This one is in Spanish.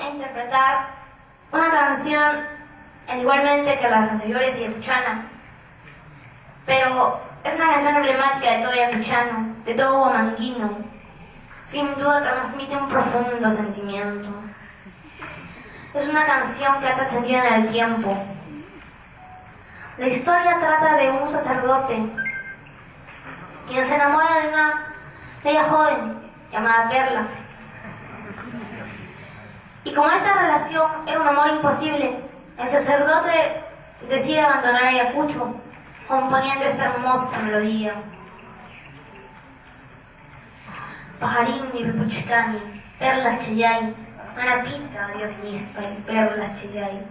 a interpretar una canción igualmente que las anteriores de Ayacuchana, pero es una canción emblemática de todo ayacuchano, de todo huamanguino. Sin duda transmite un profundo sentimiento. Es una canción que ha trascendido en el tiempo. La historia trata de un sacerdote quien se enamora de una bella joven llamada Perla. Y como esta relación era un amor imposible, el sacerdote decide abandonar Ayacucho, componiendo esta hermosa melodía. Pajarín mi ripuchicani, perlas chayay, manapita Dios nispa y perlas chayay.